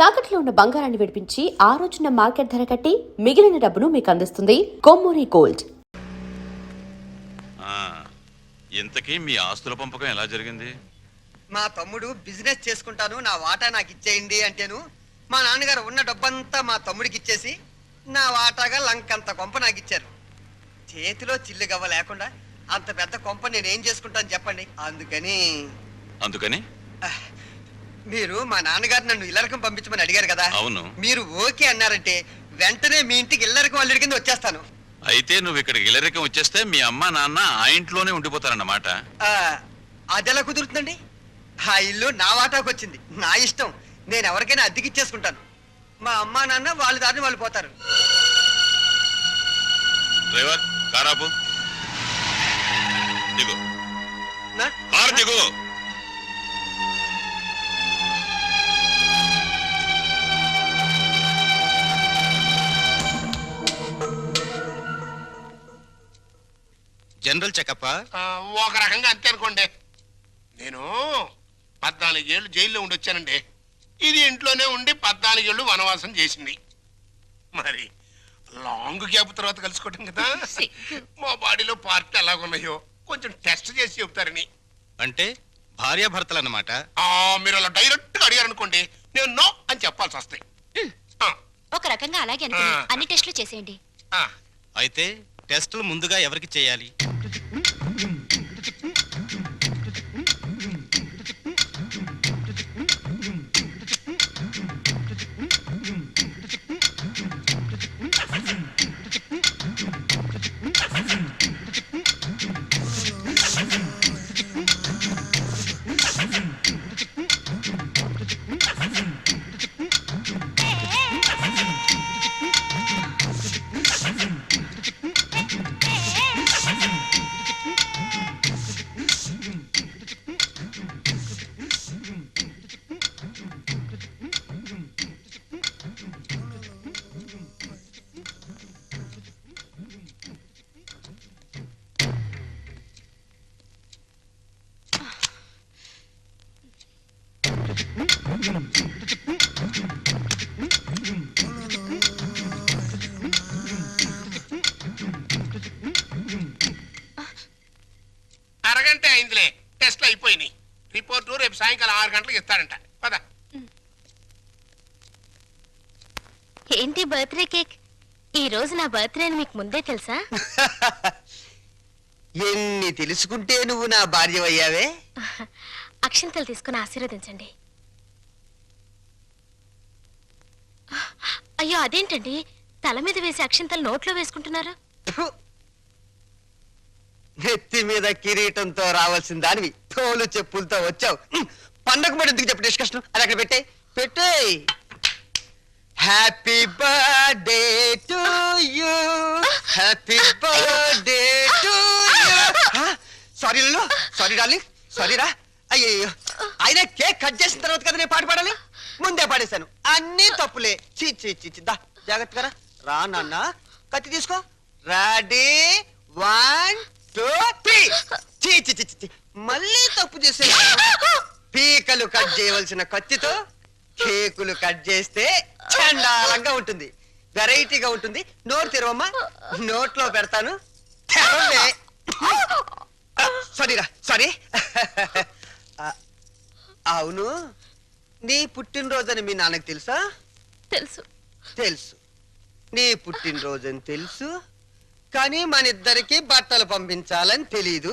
తాకట్లో ఉన్న బంగారాన్ని విడిపించి ఆ రోజున మార్కెట్ ధర కట్టి మిగిలిన డబ్బును మీకు అందిస్తుంది కొమ్మూరి గోల్డ్. ఇంతకీ మీ ఆస్తుల పంపకం ఎలా జరిగింది? మా తమ్ముడు బిజినెస్ చేసుకుంటాను, నా వాటా నాకు ఇచ్చేయండి అంటేను మా నాన్నగారు ఉన్న డబ్బంతా మా తమ్ముడికి ఇచ్చేసి నా వాటాగా లంకంత కొంప నాకు ఇచ్చారు. చేతిలో చిల్లు గవ్వ లేకుండా అంత పెద్ద కొంప నేనేం చేసుకుంటాను చెప్పండి. అందుకని మీరు మా నాన్నగారు నన్ను ఇల్లరకం పంపించమని అడిగారు కదా. అవును. మీరు ఓకే అన్నారంటే వెంటనే మీ ఇంటికి ఇల్లరకం అల్లుడి కింద వచ్చేస్తాను. అయితే నువ్వు ఇక్కడికి ఇల్లరికం వచ్చేస్తే మీ అమ్మ నాన్న ఆ ఇంట్లోనే ఉండిపోతారన్నమాట. అదెలా కుదురుతుందండి? ఆ ఇల్లు నా వాటాకు వచ్చింది, నా ఇష్టం. నేను ఎవరికైనా అద్దెకిచ్చేసుకుంటాను. మా అమ్మా నాన్న వాళ్ళ దారిని వాళ్ళు పోతారు. డ్రైవర్ కారాపు దిగు. కారు దిగు. జనరల్ చెకప్ ఒక రకంగా అంతే అనుకోండి. నేను 14 ఏళ్ళు జైల్లో ఉండి వచ్చానండి. ఇది ఇంట్లోనే ఉండి 14 ఏళ్ళు వనవాసం చేసింది. మరి లాంగ్ గ్యాప్ తర్వాత కలుసుకోవటం కదా. మా బాడీలో పార్టీ ఎలాగున్నాయో కొంచెం టెస్ట్ చేసి చెబుతారని. అంటే భార్యాభర్తలు అన్నమాట. మీరు అలా డైరెక్ట్ గా అడిగారు అనుకోండి, నేను నో అని చెప్పాల్సి వస్తాయి. ఒక రకంగా అలాగే అన్ని టెస్టులు చేసేయండి. అయితే టెస్టులు ముందుగా ఎవరికి చేయాలి? అరగంట అయిందిలే, టెస్ట్లు అయిపోయినాయి. రిపోర్టు రేపు సాయంకాలం 6 గంటలకు ఇస్తారంట. పద. ఏంటి బర్త్డే కేక్? ఈ రోజు నా బర్త్డే అని మీకు ముందే తెలుసా? ఎన్ని తెలుసుకుంటే నువ్వు నా భార్య అయ్యావే. అక్షంతలు తీసుకుని ఆశీర్వదించండి. అయ్యో అదేంటండి, తల మీద వేసి అక్షంతలు నోట్లో వేసుకుంటున్నారు? నెత్తి మీద కిరీటంతో రావాల్సిన దానివి తోలు చెప్పులతో వచ్చావు. పండగ మరి ఎందుకు చెప్పు డిస్కషన్? అది అక్కడ పెట్టే. Happy birthday to you, happy birthday to you. Sorry లలో, సారీ డార్లింగ్, సారీ రా. అయ్యో, ఆయన కేక్ కట్ చేసిన తర్వాత కదా నేను పాట పాడాలి, ముందే పాడేశాను. అన్ని తప్పులే. దా జాగ్రత్తగా రా నాన్న. కత్తి తీసుకో. రెడీ 1 2 3. మళ్ళీ తప్పు చేసే. పీకలు కట్ చేయవలసిన కత్తితో కేకులు కట్ చేస్తే చండాలంగా ఉంటుంది, వెరైటీగా ఉంటుంది. నోరు తెరవమ్మా, నోట్లో పెడతాను. సారీరా, సారీ. అవును, నీ పుట్టినరోజని మీ నాన్నకు తెలుసా? తెలుసు. నీ పుట్టినరోజని తెలుసు, కానీ మన ఇద్దరికి బట్టలు పంపించాలని తెలీదు.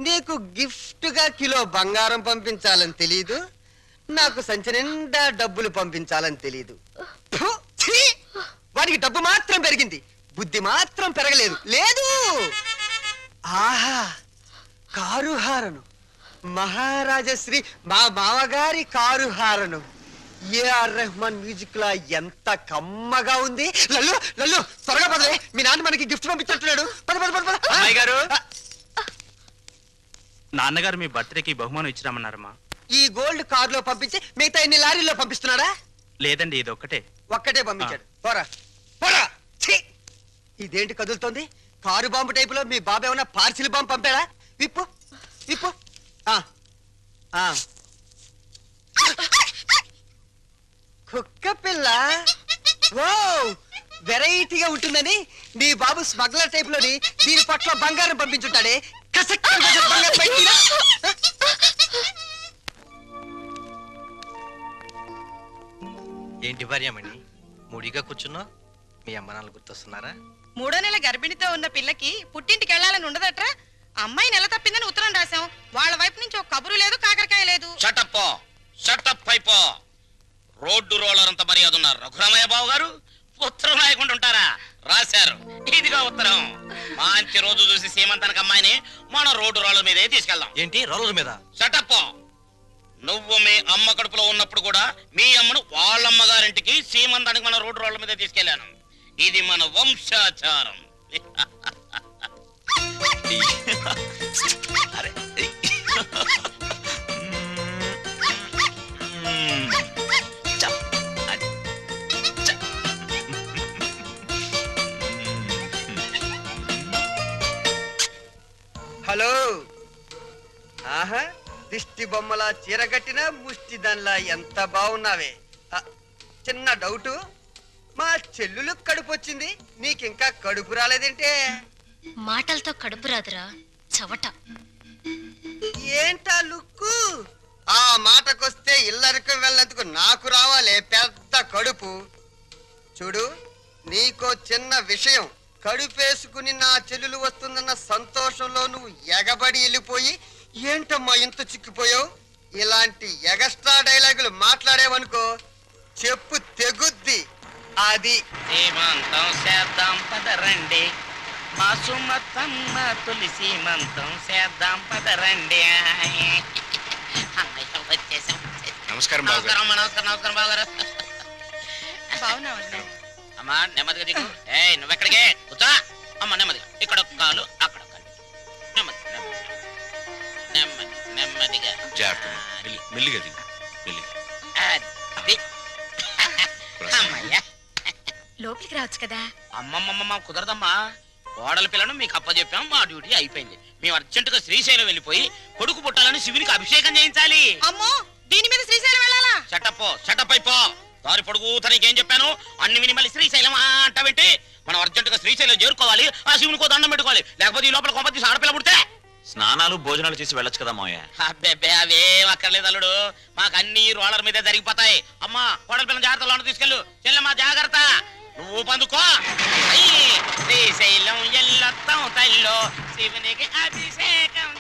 నీకు గిఫ్ట్ గా కిలో బంగారం పంపించాలని తెలీదు. నాకు సంచి నిండా డబ్బులు పంపించాలని తెలీదు. వాడికి డబ్బు మాత్రం పెరిగింది, బుద్ధి మాత్రం పెరగలేదు. లేదు. ఆహా, కారు హారను, మహారాజశ్రీ మా మామగారి car horn. A R Rahman music లా ఎంత కమ్మగా ఉంది. లల్లు లల్లు త్వరగా పదలే, మీ నాన్న మనకి గిఫ్ట్ పంపించున్నాడు. అమ్మాయి గారు, నాన్నగారు మీ బర్త్డేకి బహుమానం ఇచ్చిరామన్నారమ్మా. ఈ గోల్డ్ కార్ లో పంపించి మిగతా ఎన్ని లారీల్లో పంపిస్తున్నాడా? లేదండి, ఇది ఒక్కటే పంపించాడు. పోరా పోరా. ఇదేంటి కదులుతోంది? కారు బాంబు టైపులో మీ బాబు ఏమన్నా పార్సిల్ బాంబు పంపాడా? విప్పు విప్పు. కుక్క పిల్ల ఓ వెరైటీగా ఉంటుందని నీ బాబు స్మగ్లర్ టైప్ లోని దీని పట్ల బంగారం పంపించుంటాడే కసక్క బంగారం బయటికి. ఏంటి భార్యమణి ముడిగా కూర్చున్నా మీ అమ్మ నాన్న గుర్తొస్తున్నారా? 3వ నెల గర్భిణితో ఉన్న పిల్లకి పుట్టింటికి వెళ్ళాలని ఉండదట్రా. అమ్మాయి నెల తప్పిందని ఉత్తరం రాశాం. వాళ్ళ వైపు నుంచి ఒక కబురు లేదు, కాకరకాయ లేదు. షటప్ అయిపో. రోడ్డు రోలర్ అంత మర్యాద ఉన్నారు రఘురామయ్య బాబు గారు. ఉత్తరం రాయకుండా ఉంటారా? రాశారు. ఇదిగో ఉత్తరం. మంచి రోజు చూసి సీమంతానికి అమ్మాయిని మన రోడ్డు రోలర్ మీదే తీసుకెళ్దాం. ఏంటి రోలర్ మీద? షటప్. నువ్వు మీ అమ్మ కడుపులో ఉన్నప్పుడు కూడా మీ అమ్మను వాళ్ళమ్మగారింటికి సీమంతానికి మన రోడ్డు రోలర్ మీద తీసుకెళ్లాను. ఇది మన వంశాచారం. అరే హలో ఆహా దిష్టి బొమ్మలా చీరగట్టిన ముష్టి దానిలా ఎంత బాగున్నావే. చిన్న డౌటు, మా చెల్లులు కడుపు వచ్చింది, నీకింకా కడుపు రాలేదేంటే? మాటలతో కడుపు రాదురా చవట. ఏంటా లుక్కు? ఆ మాటకొస్తే ఇల్లరికి వెళ్ళేందుకు నాకు రావాలే పెద్ద కడుపు. చూడు, నీకో చిన్న విషయం. కడుపేసుకుని నా చెల్లెలు వస్తుందన్న సంతోషంలో నువ్వు ఎగబడి వెళ్ళిపోయి ఏంటమ్మా ఇంత చిక్కిపోయావు? ఇలాంటి ఎగస్ట్రా డైలాగులు మాట్లాడేవనుకో చెప్పు తెగుద్ది. అది సీమంతం చేద్దాం పదరండి, మా సుమతమ్మ తొలి సీమంతం చేద్దాం పదరండి. వచ్చేసాం. నమస్కారం బాబు గారు. నమస్కారం బావగారు. బాగున్నావా? అమ్మా నెమ్మదిగా దిగు. నువ్వెక్కడికే కూర్చో. అమ్మ నెమ్మదిగా. ఇక్కడ ఒక కాలు, అక్కడ ఒక కాలు. నెమ్మదిగా. జాగ్రత్త. మెల్లిగా దిగు. మెల్లిగా. అది. అమ్మయ్యా. లోపలికి రావచ్చు కదా. అమ్మమ్మమ్మ కుదరదమ్మా. కోడల పిల్లను మీకు అప్పచెప్పాం. మా డ్యూటీ అయిపోయింది. మేము అర్జెంటుగా శ్రీశైలం వెళ్ళిపోయి కొడుకు పుట్టాలని శివునికి అభిషేకం చేయించాలి. అమ్మో, దీని మీద శ్రీశైలం వెళ్ళాలా? షటప్ అయిపో. దారి పొడుగు తనకేం చెప్పాను అన్ని విని మళ్ళీ శ్రీశైలం అంటావేంటి? మనం అర్జెంటుగా శ్రీశైలం చేరుకోవాలి. ఆ శివునికో దండం పెట్టుకోవాలి. లేకపోతే ఈ లోపల కొంపతి ఆడపిల్ల పుడితే స్నానాలు భోజనాలు చేసి వెళ్ళొచ్చు కదా మావయ్య. అబ్బెబ్బే అవేం అక్కర్లేదు అల్లుడు. మాకు అన్ని రోలర్ మీదే జరిగిపోతాయి. అమ్మా కోడల పిల్లల జాగ్రత్తలో తీసుకెళ్ళు. చెల్లెమ్మా జాగ్రత్త. నువ్వు పందుకో. శ్రీశైలం ఎల్లొత్తం తల్లో శివునికి అభిషేకం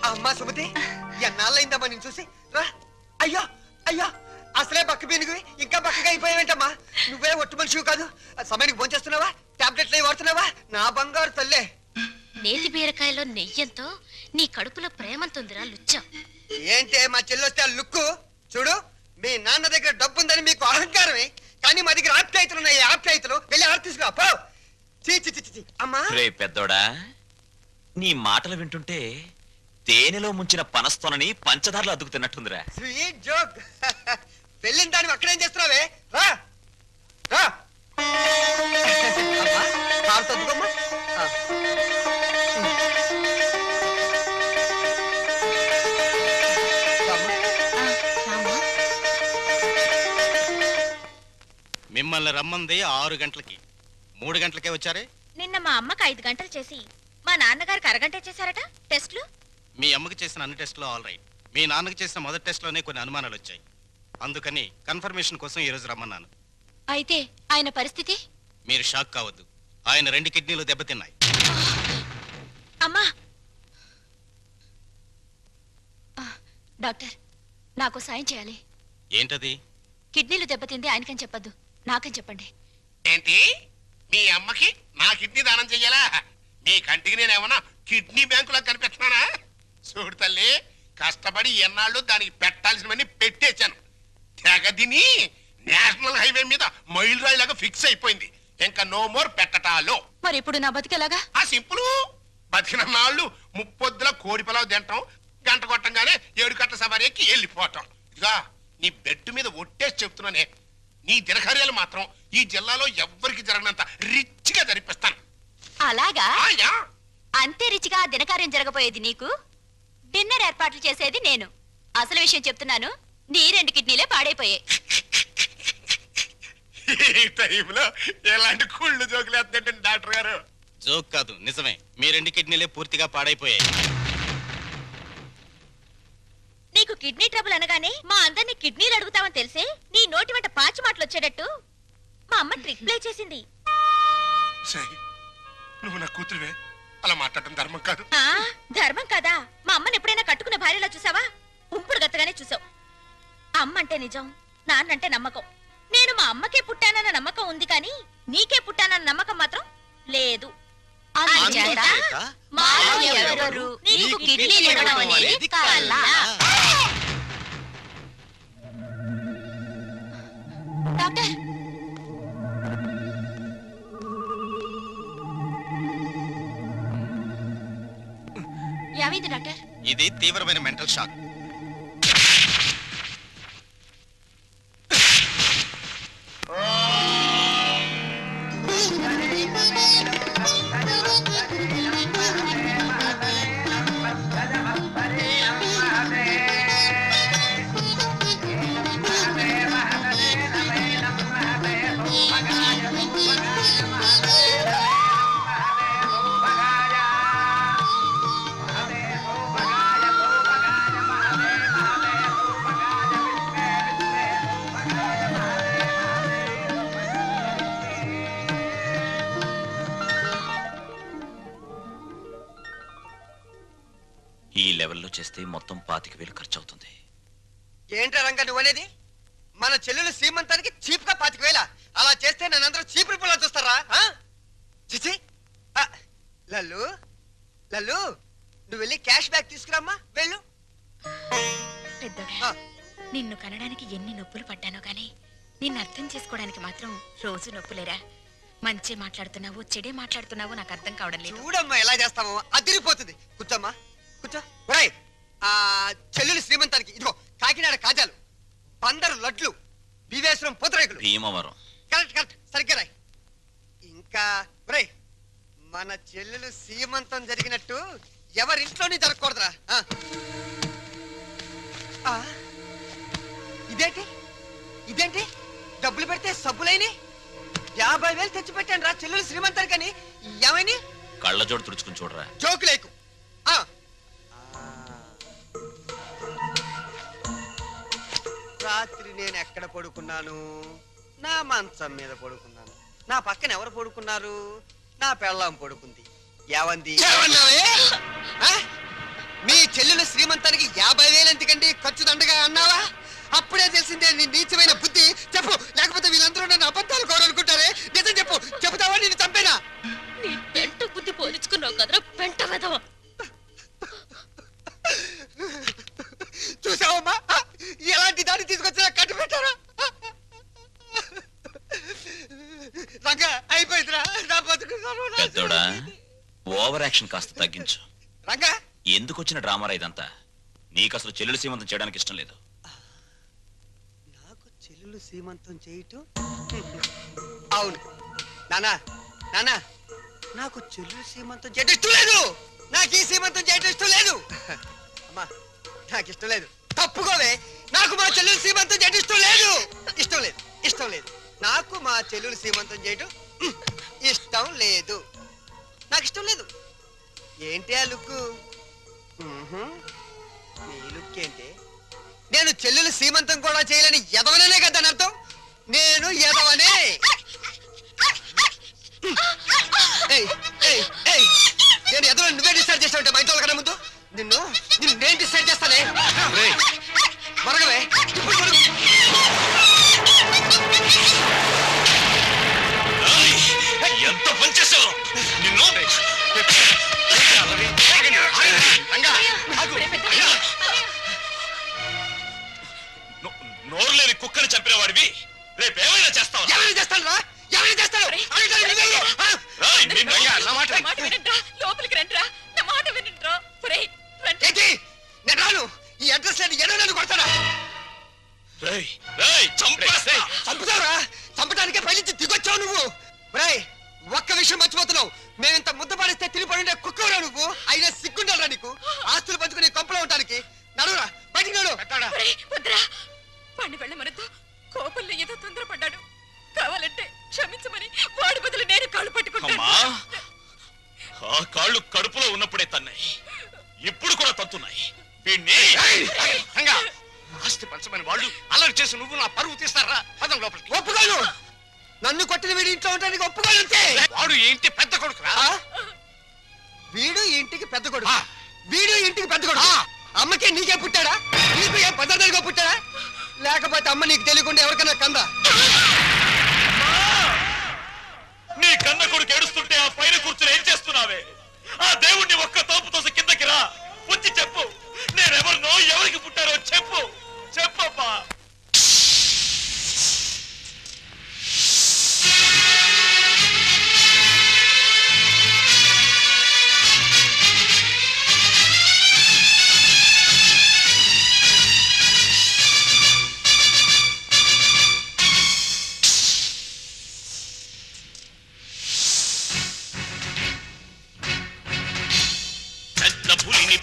అమ్మా సుమతి, ఎన్నాళ్ళైందమ్మా నేను చూసి. రా. అయ్యో అయ్యో, అసలే బక్క పీనుగువి ఇంకా బక్కగా అయిపోయావేంటమ్మా? నువ్వే ఒట్టు మనిషివి కాదు. సమయానికి భోంచేస్తున్నావా? టాబ్లెట్లు అవి వాడుతున్నావా? నా బంగారు తల్లే. నేతి బీరకాయలో నెయ్యంతో నీ కడుపులో ప్రేమంతుందిరా లుచ్చ. ఏంటే మా చెల్లొస్తే ఆ లుక్కు? చూడు, మీ నాన్న దగ్గర డబ్బుందని మీకు అహంకారమే, కానీ మా దగ్గర ఆప్యాయతలు ఉన్నాయి. ఆప్యాయతలు వెళ్ళి ఆడ తీసుకురా పో. చీ చీ చీ చీ. అమ్మా రే పెద్దోడా, నీ మాటలు వింటుంటే తేనెలో ముంచిన పనస్తోనని పంచదారలు అద్దుకుతున్నట్టుందిరా. Sweet joke. వెళ్ళిన దాన్ని అక్కడేం చేస్తున్నావే? రా రా. అమ్మా, కారు తద్దుకోమ్మా. మిమ్మల్ని రమ్మంది 6 గంటలకి. 3 గంటలకే వచ్చారే. నిన్న మా అమ్మకి 5 గంటలు చేసి మా నాన్నగారికి అరగంట చేశారట టెస్ట్లు. మీ అమ్మకి చేసిన అన్ని టెస్టులు ఆల్ రైట్. మీ నాన్నకి చేసిన మొదటి టెస్ట్లోనే కొన్ని అనుమానాలు వచ్చాయి. అందుకని కన్ఫర్మేషన్ కోసం ఈ రోజు రమ్మన్నాను. అయితే ఆయన పరిస్థితి? మీరు షాక్ కావద్దు. ఆయన 2 కిడ్నీలు దెబ్బతిన్నాయి. అమ్మా డాక్టర్, నాకు సాయం చేయాలి. ఏంటది? కిడ్నీలు దెబ్బతింది ఆయనకని చెప్పద్దు, నాకని చెప్పండి. ఏంటి మీ అమ్మకి నా కిడ్నీ దానం చెయ్యాలా? నీ కంటికి నేనేమన్నా కిడ్నీ బ్యాంకులో కనిపిస్తున్నానా? చూడు తల్లి, కష్టపడి ఎన్నాళ్ళు దానికి పెట్టాల్సినవన్నీ పెట్టేశాను. తెగదిని నేషనల్ హైవే మీద మైల్ రాయిలాగా ఫిక్స్ అయిపోయింది. ఇంకా నో మోర్ పెట్టటాలో. మరి ఇప్పుడు నా బతికేలాగా? ఆ సింపుల్. బతికిన నాళ్ళు ముప్పొద్దుల కోడి పిలవ తింటాం, గంట కొట్టంగానే 7 గంటల సవారీ ఎక్కి వెళ్ళిపోవటం. ఇదిగా నీ బెడ్ మీద ఒట్టేసి చెప్తున్నానే, నీ దినకార్యాలు మాత్రం ఈ జిల్లాలో ఎవ్వరికి జరగనంత రిచ్గా జరిపిస్తాను. అలాగా? ఆయా. అంతే రిచిగా దినకార్యం జరగబోయేది నీకు, డిన్నర్ ఏర్పాట్లు చేసేది నేను. అసలు విషయం చెప్తున్నాను, నీ 2 కిడ్నీలే పాడైపోయాయి. ఈ టైంలో ఎలాంటి కుళ్ళు జోకులు వేస్తుంటే డాక్టర్ గారు. జోక్ కాదు, నిజమే. మీ 2 కిడ్నీలే పూర్తిగా పాడైపోయాయి. నీకు కిడ్నీ ట్రబుల్ అనగానే మా అందరినీ కిడ్నీలు అడుగుతామని తెలిసే నీ నోటి వెంట పాచి మాటలు వచ్చేటట్టు మా అమ్మ ట్రిక్ ప్లే చేసింది. సై, నువ్వు నా కూతురువే, అలా మాట్లాడటం ధర్మం కాదు. ఆ ధర్మం కదా. మా అమ్మని ఎప్పుడైనా కట్టుకున్న భార్యలా చూసావా? ఉంపుడు గత్తగానే చూసావు. అమ్మ అంటే నిజం, నాన్నంటే నమ్మకం. నేను మా అమ్మకే పుట్టానన్న నమ్మకం ఉంది కానీ నీకే పుట్టానన్న నమ్మకం మాత్రం లేదు. అందుచేత మాలో ఎవరెవరు నీకు కిడ్నీలు ఇవ్వడం అనేది కల. డాక్టర్, ఏమైంది డాక్టర్? ఇది తీవ్రమైన మెంటల్ షాక్. ఈ లెవెల్లో చేస్తే మొత్తం 25,000 ఖర్చు అవుతుంది. ఏంట్రా రంగా నువ్వు అనేది? మన చెల్లెలు శ్రీమంతానికి చీప్ గా 25,000. అలా చేస్తే నన్నందరూ చీప్ రిపోర్ట్ చూస్తారా? చిచి. లల్లు లల్లు, నువ్వు వెళ్ళి క్యాష్ బ్యాక్ తీసుకురామ్మా, వెళ్ళు. పెద్దోడా, నిన్ను కనడానికి ఎన్ని నొప్పులు పడ్డానో గానీ నిన్ను అర్థం చేసుకోవడానికి మాత్రం రోజు నొప్పులేరా. మంచి మాట్లాడుతున్నావు, చెడే మాట్లాడుతున్నావు నాకు అర్థం కావడం లేదు. చూడమ్మా ఎలా చేస్తామో, అదిరిపోతుంది. కూర్చోమ్మా, కూర్చో. ఒరేయ్, చెల్లెలు శ్రీమంతానికి ఇదిగో కాకినాడ కాజాలు, 12 లడ్లు, బీవేశ్వరం పూతరేకులు. భీమవరం. కరెక్ట్ కరెక్ట్, సరిగ్గా రాయ్. ఇంకా ఒరేయ్, మన చెల్లెలు శ్రీమంతం జరిగినట్టు ఎవరింట్లోనే జరగకూడదురా. ఇదేంటి ఇదేంటి డబ్బులు పెడితే సబ్బులైని 50,000 తెచ్చి పెట్టాను రా చెల్లెలు శ్రీమంతానికని. ఏమైనా కళ్ళజోడు తుడుచుకుని చూడరా. జోకు లేకు. రాత్రి నేను ఎక్కడ పడుకున్నాను? నా మంచం మీద పడుకున్నాను. నా పక్కన ఎవరు పడుకున్నారు? నా పెళ్ళాం పడుకుంది. ఏవంది? మీ చెల్లెలు శ్రీమంతానికి 50,000 ఎందుకండి ఖర్చు దండగా అన్నావా? అప్పుడే తెలిసిందే నీ నీచమైన బుద్ధి. చెప్పు, లేకపోతే వీళ్ళందరూ నన్ను అబద్ధాలు కోరనుకుంటారే. నిజం చెప్పు, చెబుతావా నేను చంపేనా? నీ పెంట బుద్ధి పోల్చుకున్నావు కదరా పెంట వెధవ. చూసావమ్మా, ఎలాంటి దాన్ని తీసుకొచ్చినా కట్టు పెట్టారా? రంగా అయిపోయిందిరా నా బతుకు. పెద్దోడా, ఓవర్ యాక్షన్ కాస్త తగ్గించు. రంగా, ఎందుకు వచ్చిన డ్రామారా ఇదంతా? నీకు అసలు చెల్లెలు సీమంతం చేయడానికి ఇష్టం లేదు. నాకు చెల్లెలు సీమంతం చేయటం? అవును నానా, నానా, నాకు చెల్లెలు సీమంతం చేయటం ఇష్టం లేదు. నాకు ఈ సీమంతం చేయటం ఇష్టం లేదు. అమ్మా, నాకు ఇష్టం లేదు. తప్పుకోవే. నాకు మా చెల్లెలు సీమంతం చేయటం ఇష్టం లేదు. ఇష్టం లేదు, ఇష్టం లేదు. నాకు మా చెల్లెలు సీమంతం చేయటం ఇష్టం లేదు. నాకు ఇష్టం లేదు. ఏంటి ఆ లుక్? నీ లుక్ ఏంటి? నేను చెల్లెలు సీమంతం కూడా చేయలేని ఎదవనే కదా అని అర్థం. నేను ఎదవనే. నేను ఎదవని నువ్వే డిసైడ్ చేస్తావంటే మా ఇంట్లో కన్నా ముందు నిన్ను నేను డిసైడ్ చేస్తానే. మరగవే, ఇప్పుడు మరుగు. ఎంత పనిచేసావు నిన్ను! నోరు లేని కుక్కని చంపిన వాడివి రేపు ఏమైనా చేస్తావు? ఎవరైనా చేస్తాను రా, ఎవరైనా చేస్తాను. లోపలికి రండిరా, నా మాట వినండిరా. ఏంటి? నేను రాను. ఈ అడ్రస్ లేని ఎన్నో నన్ను కొడతాడా? చంపుతావురా? చంపడానికే పైనుంచి దిగొచ్చావు నువ్వు. రాయ్, ఒక్క విషయం మర్చిపోతున్నావు. మేమింత ముద్ద పాడిస్తే తిరిగిపడి కుక్కవరా నువ్వు. అయినా సిగ్గుండాలరా నీకు? ఆస్తులు పంచుకుని కొంపలో ఉండడానికి. నడురా, బయటికి నడు. కాళ్ళు కడుపులో ఉన్నప్పుడే తన్నాయి, ఇప్పుడు కూడా తత్తున్నాయి. వీణ్ణి రంగా, ఆస్తి పంచమని వాళ్ళు అల్లరి చేసి నువ్వు నా పరువు తీస్తారా? పదం లోపలికి. ఒప్పుకోను. నన్ను కొట్టిన వీడి ఇంట్లో ఉండడానికి ఒప్పుకోను అంతే. వాడు ఈ ఇంటి పెద్ద కొడుకురా. వీడు ఈ ఇంటికి పెద్ద కొడుకు. వీడు ఈ ఇంటికి పెద్ద కొడుకు. అమ్మకి నీకే పుట్టాడా? నీకు ఏ పద్ధతిగా పుట్టాడా? లేకపోతే అమ్మ నీకు తెలియకుండా ఎవరికైనా కందా? నీ కన్న కొడుకు ఏడుస్తుంటే ఆ పైన కూర్చుని ఏం చేస్తున్నావే? ఆ దేవుణ్ణి ఒక్క తోపు తోసి కిందకి రా, వచ్చి చెప్పు. నేనెవరినో, ఎవరికి పుట్టారో చెప్పు. చెప్పమ్మా.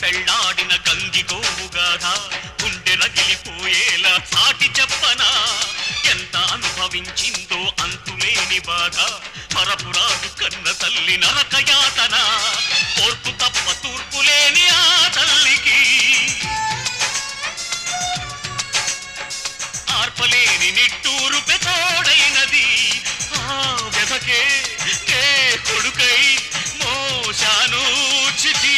పెళ్ళాడిన గంగి గోవుగాథ గుండె రగిలిపోయేలా సాటి చెప్పనా? ఎంత అనుభవించిందో అంతులేని బాధ, మరపురాదు కన్న తల్లి నరకయాతన. ఓర్పు తప్ప తూర్పు లేని ఆ తల్లికి ఆర్పలేని నిట్టూరు పెతోడైనది. ఆ వ్యధకే నే కొడుకై మోశాను చితి.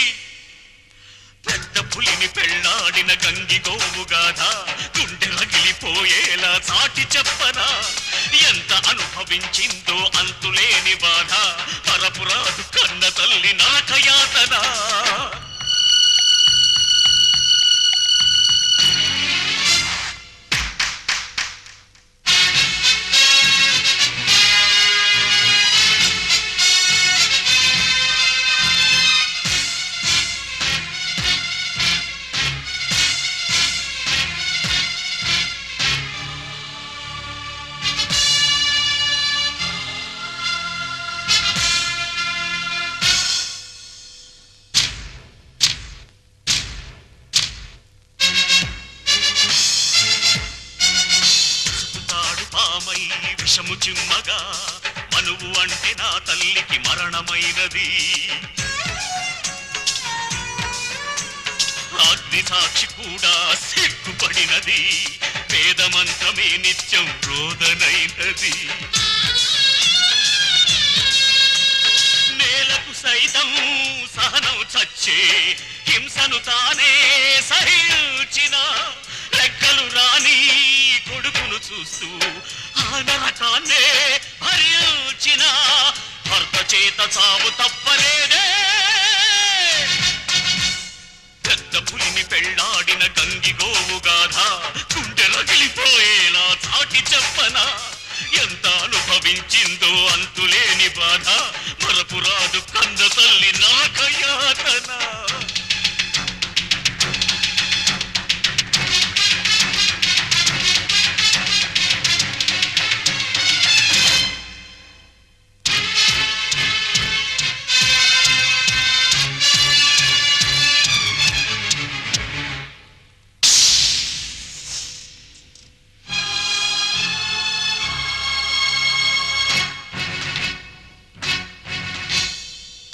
పెద్ద పులిని పెళ్ళాడిన గంగి గోవుగాథ గుండె రగిలిపోయేలా సాటి చెప్పనా? ఎంత అనుభవించిందో అంతులేని బాధ, పరపురాదు కన్న తల్లి నరకయాతన. విషము చిమ్మగా మనువు అంటే నా తల్లికి మరణమైనది. అగ్ని సాక్షి కూడా సిగ్గుపడినది. వేద మంత్రమే నిత్యం రోదనైనది. నేలకు సైతం సహనం చచ్చే హింసను తానే సహించిన లెక్కలు రాని కొడుకును చూస్తూ ఆ నరకాన్నే భరించిన భర్త చేత చావు తప్పలేదే. పెద్ద పులిని పెళ్ళాడిన గంగి గోవుగాథ గుండె రగిలిపోయేలా చాటి చెప్పనా? ఎంత అనుభవించిందో అంతులేని బాధ, మరపురాదు కన్న తల్లి నరకయాతన.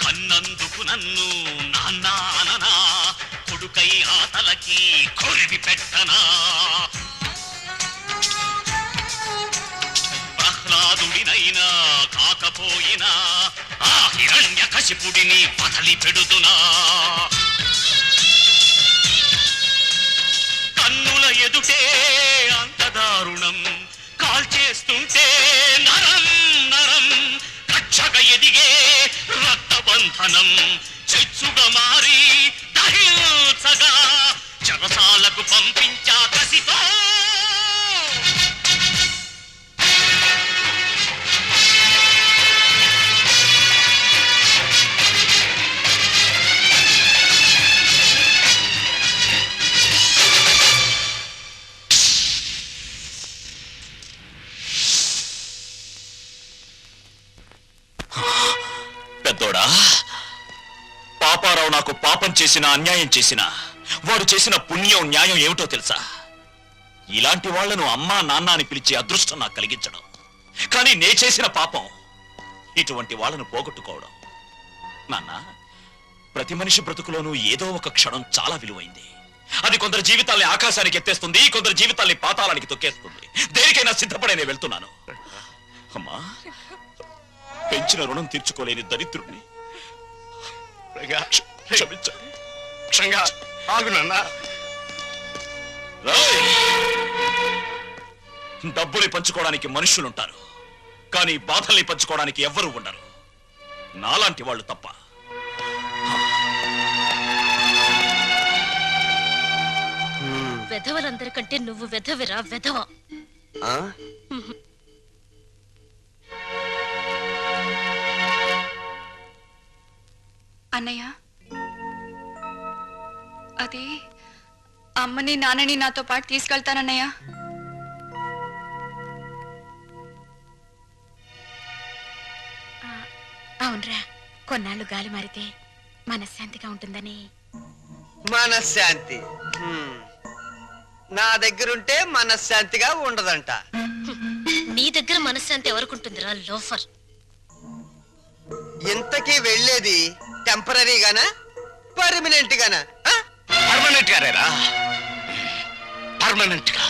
కన్నందుకు నన్ను నాన్నా కొడుకై ఆ తలకి కొరివి పెట్టనా? ప్రహ్లాదుడినైనా కాకపోయినా ఆ హిరణ్య కశిపుడిని వదలి పెడుతున్నా. కన్నుల ఎదుటే అంత దారుణం కాల్చేస్తుంటే నరం నరం కక్షగా ఎదిగే రక్తబంధనం చిచ్చుగా మారి దహించగా చెరసాలకు పంపించా కసితో. పెద్దోడా, పాపారావు నాకు పాపం చేసినా అన్యాయం చేసినా వాడు చేసిన పుణ్యం న్యాయం ఏమిటో తెలుసా? ఇలాంటి వాళ్లను అమ్మా నాన్న అని పిలిచే అదృష్టం నాకు కలిగించడం. కానీ నే చేసిన పాపం ఇటువంటి వాళ్ళను పోగొట్టుకోవడం. నాన్న, ప్రతి మనిషి బ్రతుకులోనూ ఏదో ఒక క్షణం చాలా విలువైంది. అది కొందరు జీవితాల్ని ఆకాశానికి ఎత్తేస్తుంది, కొందరు జీవితాల్ని పాతాళానికి తొక్కేస్తుంది. దేనికైనా సిద్ధపడే నేను వెళ్తున్నాను. అమ్మా, పెంచిన రుణం తీర్చుకోలేని దరిద్రుణ్ణి క్షమించండి. ఆగునన్నా. రాయ్! డబ్బుని పంచుకోవడానికి మనుషులుంటారు, కానీ బాధల్ని పంచుకోవడానికి ఎవ్వరూ ఉండరు. నాలాంటి వాళ్ళు తప్ప. వెధవలందరికంటే నువ్వు వెధవిరా వెధవ. ఆ? అన్నయ్య, అది అమ్మని నాన్నని నాతో పాటు తీసుకెళ్తానన్నయ్య. అవునరా, కొన్నాళ్ళు గాలి మారితే మనశ్శాంతిగా ఉంటుందని. మనశ్శాంతి నా దగ్గరుంటే మనశ్శాంతిగా ఉండదంట. నీ దగ్గర మనశ్శాంతి ఎవరికుంటుందిరా లోఫర్? ఇంతకీ వెళ్ళేది టెంపరీగానా పర్మనెంట్ గానా? పర్మనెంట్ గారేరా, పర్మనెంట్ గా.